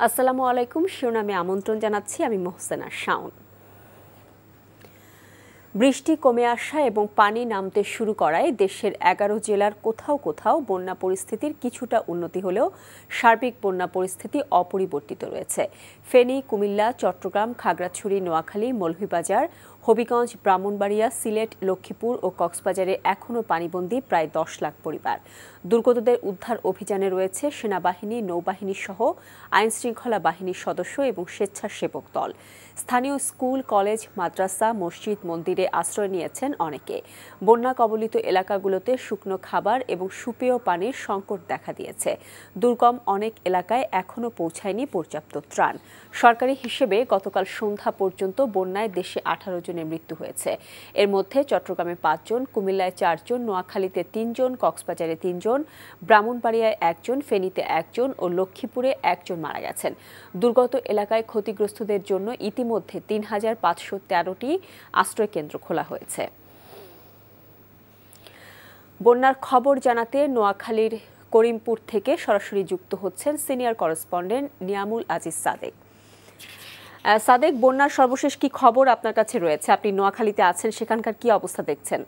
আসসালামু আলাইকুম। শিরোনামে আমন্ত্রণ জানাচ্ছি আমি মোহসেনা শাওন। বৃষ্টি কমে আসা এবং পানি নামতে শুরু করায় দেশের 11 জেলার কোথাও কোথাও বন্যা পরিস্থিতির কিছুটা উন্নতি হলেও সার্বিক বন্যা পরিস্থিতি অপরিবর্তিত রয়েছে। ফেনী, কুমিল্লা, চট্টগ্রাম, খাগড়াছড়ি, নোয়াখালী, মৌলভীবাজার, হবিগঞ্জ, ব্রাহ্মণবাড়িয়া, সিলেট, লক্ষ্মীপুর ও কক্সবাজারে এখনও পানিবন্দী প্রায় 10 লাখ পরিবার। দুর্গতদের উদ্ধার অভিযানে রয়েছে সেনাবাহিনী, নৌবাহিনী সহ আইনশৃঙ্খলা বাহিনীর সদস্য এবং স্বেচ্ছাসেবক দল। স্থানীয় স্কুল, কলেজ, মাদ্রাসা, মসজিদ, মন্দিরে আশ্রয় নিয়েছেন অনেকে। বন্যা কবলিত এলাকাগুলোতে শুকনো খাবার এবং সুপেয় পানির সংকট দেখা দিয়েছে। দুর্গম অনেক এলাকায় এখনও পৌঁছায়নি পর্যাপ্ত ত্রাণ। সরকারি হিসেবে গতকাল সন্ধ্যা পর্যন্ত বন্যায় দেশে 18 জনের মৃত্যু হয়েছে। এর মধ্যে চট্টগ্রামে 5 জন, কুমিল্লায় 4 জন, নোয়াখালীতে 3 জন, কক্সবাজারে 3 জন, ব্রাহ্মণবাড়িয়ায় 1 জন, ফেনীতে 1 জন ও লক্ষ্মীপুরে 1 জন মারা গেছেন। দুর্গত এলাকায় ক্ষতিগ্রস্তদের জন্য ইতিমধ্যে 3513টি আশ্রয়কেন্দ্র খোলা হয়েছে। বন্যার খবর জানাতে নোয়াখালীর করিমপুর থেকে সরাসরি যুক্ত হচ্ছেন সিনিয়র করেসপন্ডেন্ট নিয়ামুল আজিজ সাদেক। সাদেক, বন্যার সর্বশেষ কি খবর আপনার কাছে রয়েছে? আপনি নোয়াখালীতে আছেন, সেখানকার কি অবস্থা দেখছেন?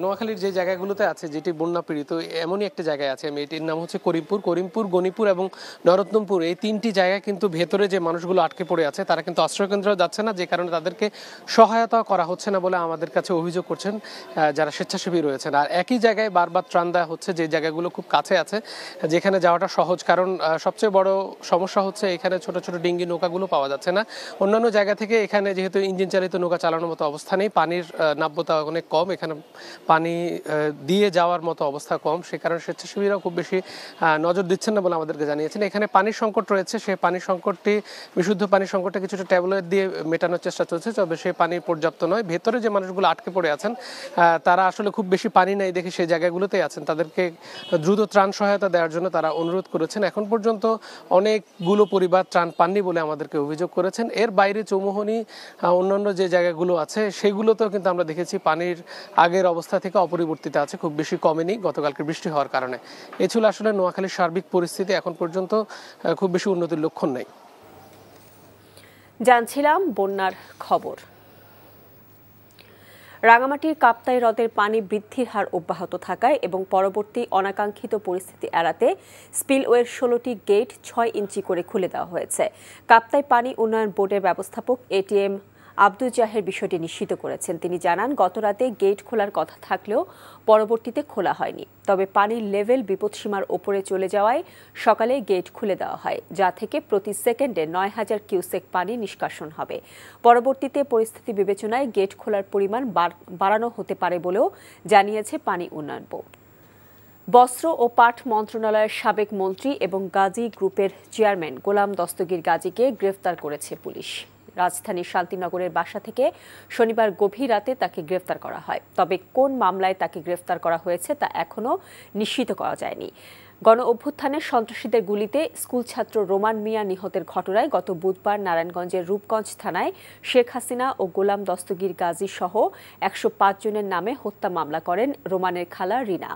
নোয়াখালীর যে জায়গাগুলোতে আছে, যেটি বন্যা পীড়িত, এমনই একটা জায়গায় আছে। এটির নাম হচ্ছে করিমপুর, গণিপুর এবং নরোত্তমপুর। এই 3টি জায়গায় কিন্তু ভেতরে যে মানুষগুলো আটকে পড়ে আছে, তারা কিন্তু আশ্রয়কেন্দ্রে যাচ্ছে না, যে কারণে তাদেরকে সহায়তা করা হচ্ছে না বলে আমাদের কাছে অভিযোগ করছেন যারা স্বেচ্ছাসেবী রয়েছেন। আর একই জায়গায় বারবার ত্রাণ দেওয়া হচ্ছে, যে জায়গাগুলো খুব কাছে আছে, যেখানে যাওয়াটা সহজ। কারণ সবচেয়ে বড় সমস্যা হচ্ছে এখানে ছোট ছোট ডিঙ্গি নৌকাগুলো পাওয়া যাচ্ছে না। অন্যান্য জায়গা থেকে এখানে যেহেতু ইঞ্জিন চালিত নৌকা চালানোর মতো অবস্থা নেই, পানির নাব্যতা অনেক কম, এখানে পানি দিয়ে যাওয়ার মতো অবস্থা কম, সে কারণে স্বেচ্ছাসেবীরাও খুব বেশি নজর দিচ্ছেন না বলে আমাদেরকে জানিয়েছেন। এখানে পানির সংকট রয়েছে, সেই পানির সংকটটি, বিশুদ্ধ পানির সংকটটা কিছুটা ট্যাবলেট দিয়ে মেটানোর চেষ্টা চলছে, তবে সেই পানি পর্যাপ্ত নয়। ভেতরে যে মানুষগুলো আটকে পড়ে আছেন, তারা আসলে খুব বেশি পানি নেই দেখে সেই জায়গাগুলোতেই আছেন। তাদেরকে দ্রুত ত্রাণ সহায়তা দেওয়ার জন্য তারা অনুরোধ করেছেন। এখন পর্যন্ত অনেকগুলো পরিবার ত্রাণ পাননি বলে আমাদেরকে অভিযোগ করেছেন। এর বাইরে চৌমুহনী, অন্যান্য যে জায়গাগুলো আছে, সেগুলোতেও কিন্তু আমরা দেখেছি পানির আগের অবস্থা থেকে অপরিবর্তিত আছে, খুব বেশি কমেনি গতকালকে বৃষ্টি হওয়ার কারণে। এ ছিল আসলে নোয়াখালীর সার্বিক পরিস্থিতি। এখন পর্যন্ত খুব বেশি উন্নতির লক্ষণ নেই। জানছিলাম বন্যার খবর। রাঙামাটির কাপ্তাই হ্রদের পানি বৃদ্ধির হার অব্যাহত থাকায় এবং পরবর্তী অনাকাঙ্ক্ষিত পরিস্থিতি এড়াতে স্পিলওয়ের 16টি গেট 6 ইঞ্চি করে খুলে দেওয়া হয়েছে। কাপ্তাই পানি উন্নয়ন বোর্ডের ব্যবস্থাপক এটিএম আব্দুল জাহের বিষয়টি নিশ্চিত করেছেন। তিনি জানান, গতরাতে গেট খোলার কথা থাকলেও পরবর্তীতে খোলা হয়নি। তবে পানির লেভেল বিপদসীমার ওপরে চলে যাওয়ায় সকালে গেট খুলে দেওয়া হয়, যা থেকে প্রতি সেকেন্ডে 9000 কিউসেক পানি নিষ্কাশন হবে। পরবর্তীতে পরিস্থিতি বিবেচনায় গেট খোলার পরিমাণ বাড়ানো হতে পারে বলেও জানিয়েছে পানি উন্নয়ন বোর্ড। বস্ত্র ও পাট মন্ত্রণালয়ের সাবেক মন্ত্রী এবং গাজী গ্রুপের চেয়ারম্যান গোলাম দস্তগীর গাজীকে গ্রেফতার করেছে পুলিশ। রাজধানীর শান্তিনগরের বাসা থেকে শনিবার গভীর রাতে তাকে গ্রেফতার করা হয়। তবে কোন মামলায় তাকে গ্রেফতার করা হয়েছে তা এখনও নিশ্চিত করা যায়নি। গণ অভ্যুত্থানে সন্ত্রাসীদের গুলিতে স্কুল ছাত্র রোমান মিয়া নিহতের ঘটনায় গত বুধবার নারায়ণগঞ্জের রূপগঞ্জ থানায় শেখ হাসিনা ও গোলাম দস্তগীর গাজী সহ 105 জনের নামে হত্যা মামলা করেন রোমানের খালা রিনা।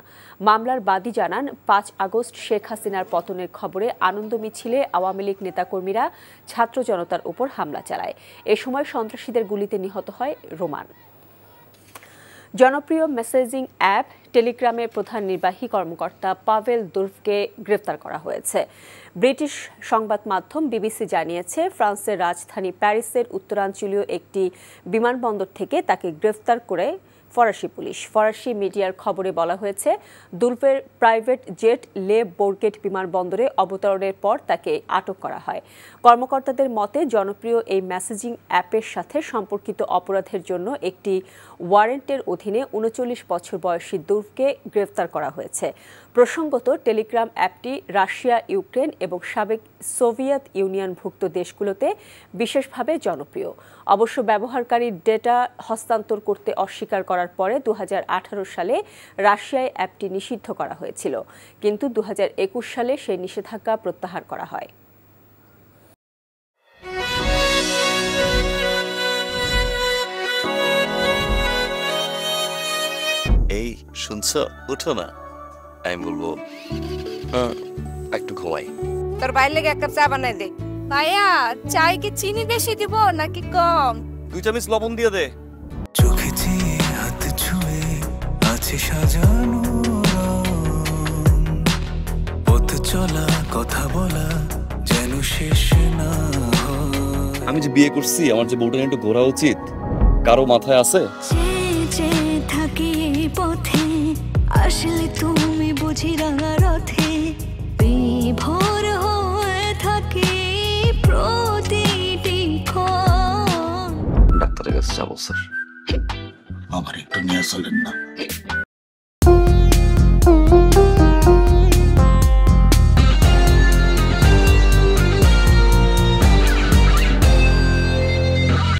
মামলার বাদী জানান, 5 আগস্ট শেখ হাসিনার পতনের খবরে আনন্দ মিছিলে আওয়ামী লীগ নেতাকর্মীরা ছাত্র জনতার উপর হামলা চালায়। এ সময় সন্ত্রাসীদের গুলিতে নিহত হয় রোমান। জনপ্রিয় মেসেজিং অ্যাপ টেলিগ্রামের প্রধান নির্বাহী কর্মকর্তা পাভেল দুরভকে গ্রেফতার করা হয়েছে। ব্রিটিশ সংবাদ মাধ্যম বিবিসি জানিয়েছে, ফ্রান্সের রাজধানী প্যারিসের উত্তরাঞ্চলীয় একটি বিমানবন্দর থেকে তাকে গ্রেফতার করে ফরাসি পুলিশ। ফরাসি মিডিয়ার খবরে বলা হয়েছে, দুরভের প্রাইভেট জেট লে বোর্গেট বিমানবন্দরে অবতরণের পর তাকে আটক করা হয়। কর্মকর্তাদের মতে, জনপ্রিয় এই মেসেজিং অ্যাপের সাথে সম্পর্কিত অপরাধের জন্য একটি ওয়ারেন্টের অধীনে 39 বছর বয়সী দুরভকে গ্রেফতার করা হয়েছে। প্রসঙ্গত, টেলিগ্রাম অ্যাপটি রাশিয়া, ইউক্রেন এবং সাবেক সোভিয়েত ইউনিয়নভুক্ত দেশগুলোতে বিশেষভাবে জনপ্রিয়। অবশ্য ব্যবহারকারীর ডেটা হস্তান্তর করতে অস্বীকার করার পরে 2018 সালে রাশিয়ায় অ্যাপটি নিষিদ্ধ করা হয়েছিল, কিন্তু 2021 সালে সেই নিষেধাজ্ঞা প্রত্যাহার করা হয়। এই শুনছো? উঠো না। আমি বলবো হ্যাঁ একটু ঘুমাই। তোর বাইরে লেগে এক কাপ চা বানাই দে। ভাইয়া চাই কি চিনি বেশি দিব নাকি কম? 2 চামচ লবণ দিয়ে দে। চোখে চেয়ে হাত ছুঁয়ে আছে সাজানো পথ চলা কথা বলা যেন শেষ না হয়। আমি যে বিয়ে করছি আমার যে বউটা একটু ঘোরা উচিত কারো মাথায় আছে? থাকি পথে আসলে তুমি বুঝি রাঙা রথে বিভোর হয়ে থাকি প্রতিটি ক্ষণ। ডাক্তারের কাছে যাবো স্যার। আমার একটু নিয়ে চলেন না।